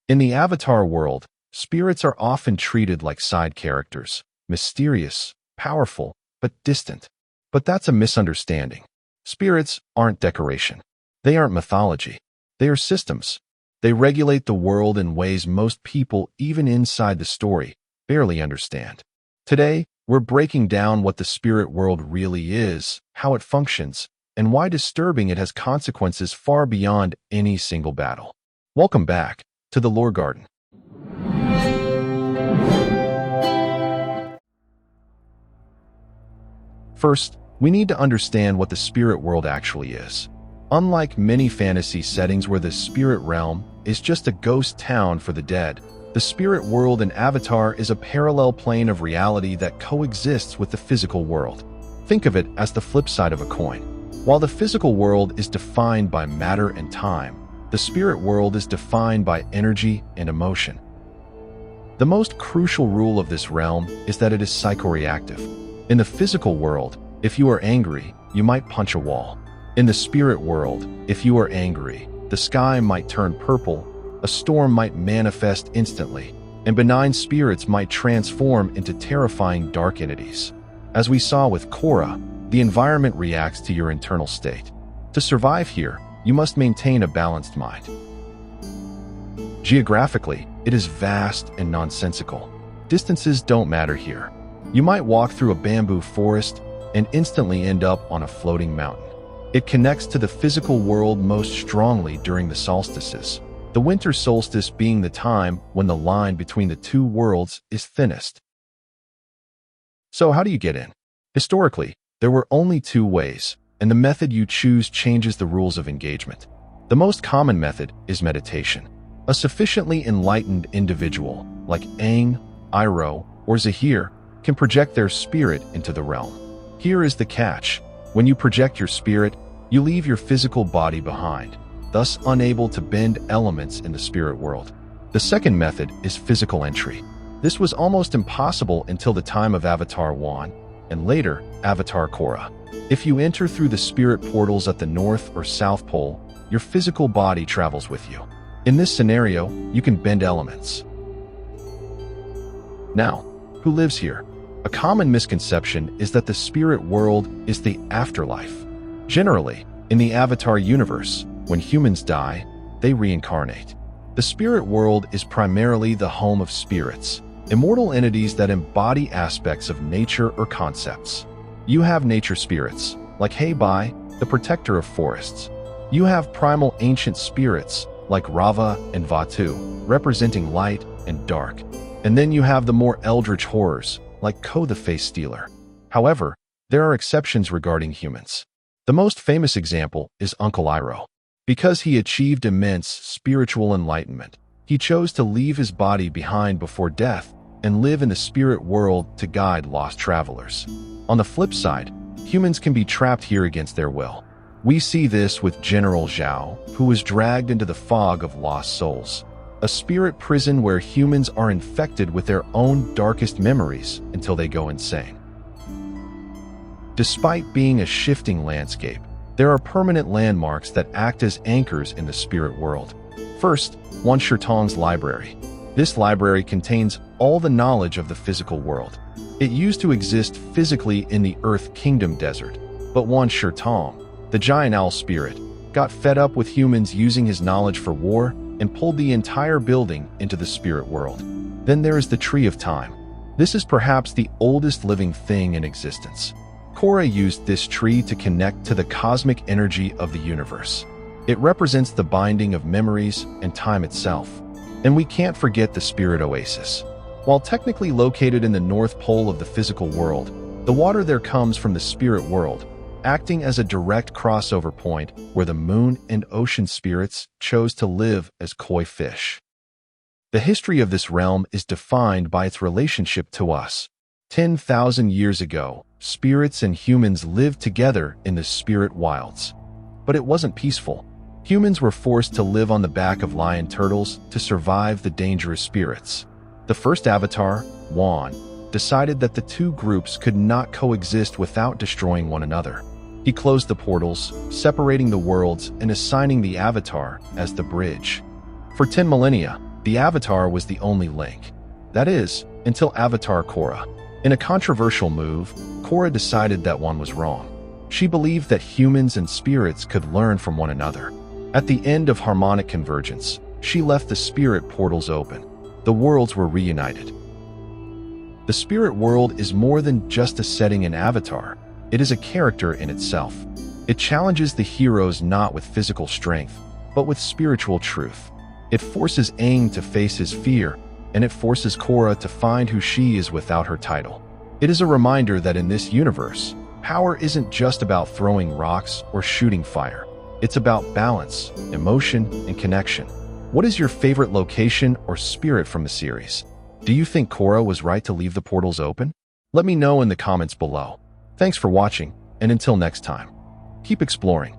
In the Avatar world, spirits are often treated like side characters, mysterious, powerful, but distant. But that's a misunderstanding. Spirits aren't decoration. They aren't mythology. They are systems. They regulate the world in ways most people, even inside the story, barely understand. Today, we're breaking down what the spirit world really is, how it functions, and why disturbing it has consequences far beyond any single battle. Welcome back to the Lore Garden. First, we need to understand what the spirit world actually is. Unlike many fantasy settings where the spirit realm is just a ghost town for the dead, the spirit world in Avatar is a parallel plane of reality that coexists with the physical world. Think of it as the flip side of a coin. While the physical world is defined by matter and time, the spirit world is defined by energy and emotion. The most crucial rule of this realm is that it is psychoreactive. In the physical world, if you are angry, you might punch a wall. In the spirit world, if you are angry, the sky might turn purple, a storm might manifest instantly, and benign spirits might transform into terrifying dark entities. As we saw with Korra, the environment reacts to your internal state. To survive here, you must maintain a balanced mind. Geographically, it is vast and nonsensical. Distances don't matter here. You might walk through a bamboo forest and instantly end up on a floating mountain. It connects to the physical world most strongly during the solstices, the winter solstice being the time when the line between the two worlds is thinnest. So how do you get in? Historically, there were only two ways, and the method you choose changes the rules of engagement. The most common method is meditation. A sufficiently enlightened individual, like Aang, Iroh, or Zahir, can project their spirit into the realm. Here is the catch. When you project your spirit, you leave your physical body behind, thus unable to bend elements in the spirit world. The second method is physical entry. This was almost impossible until the time of Avatar 1, and later, Avatar Korra. If you enter through the spirit portals at the North or South Pole, your physical body travels with you. In this scenario, you can bend elements. Now, who lives here? A common misconception is that the spirit world is the afterlife. Generally, in the Avatar universe, when humans die, they reincarnate. The spirit world is primarily the home of spirits, immortal entities that embody aspects of nature or concepts. You have nature spirits, like Heibai, the protector of forests. You have primal ancient spirits, like Rava and Vatu, representing light and dark. And then you have the more eldritch horrors, like Koh the Face Stealer. However, there are exceptions regarding humans. The most famous example is Uncle Iroh. Because he achieved immense spiritual enlightenment, he chose to leave his body behind before death and live in the spirit world to guide lost travelers. On the flip side, humans can be trapped here against their will. We see this with General Zhao, who was dragged into the fog of lost souls, a spirit prison where humans are infected with their own darkest memories until they go insane. Despite being a shifting landscape, there are permanent landmarks that act as anchors in the spirit world. First, Wan Shirtong's library. This library contains all the knowledge of the physical world. It used to exist physically in the Earth Kingdom desert, but Wan Shirtong, the giant owl spirit, got fed up with humans using his knowledge for war and pulled the entire building into the spirit world. Then there is the Tree of Time. This is perhaps the oldest living thing in existence. Korra used this tree to connect to the cosmic energy of the universe. It represents the binding of memories and time itself. And we can't forget the Spirit Oasis. While technically located in the North Pole of the physical world, the water there comes from the spirit world, acting as a direct crossover point where the moon and ocean spirits chose to live as koi fish. The history of this realm is defined by its relationship to us. 10,000 years ago, spirits and humans lived together in the spirit wilds. But it wasn't peaceful. Humans were forced to live on the back of lion turtles to survive the dangerous spirits. The first Avatar, Wan, decided that the two groups could not coexist without destroying one another. He closed the portals, separating the worlds and assigning the Avatar as the bridge. For 10 millennia, The Avatar was the only link. That is, until Avatar Korra. In a controversial move, Korra decided that one was wrong. She believed that humans and spirits could learn from one another. At the end of harmonic convergence, she left the spirit portals open. The worlds were reunited. The spirit world is more than just a setting in Avatar. It is a character in itself. It challenges the heroes not with physical strength, but with spiritual truth. It forces Aang to face his fear, and it forces Korra to find who she is without her title. It is a reminder that in this universe, power isn't just about throwing rocks or shooting fire. It's about balance, emotion, and connection. What is your favorite location or spirit from the series? Do you think Korra was right to leave the portals open? Let me know in the comments below. Thanks for watching, and until next time, keep exploring.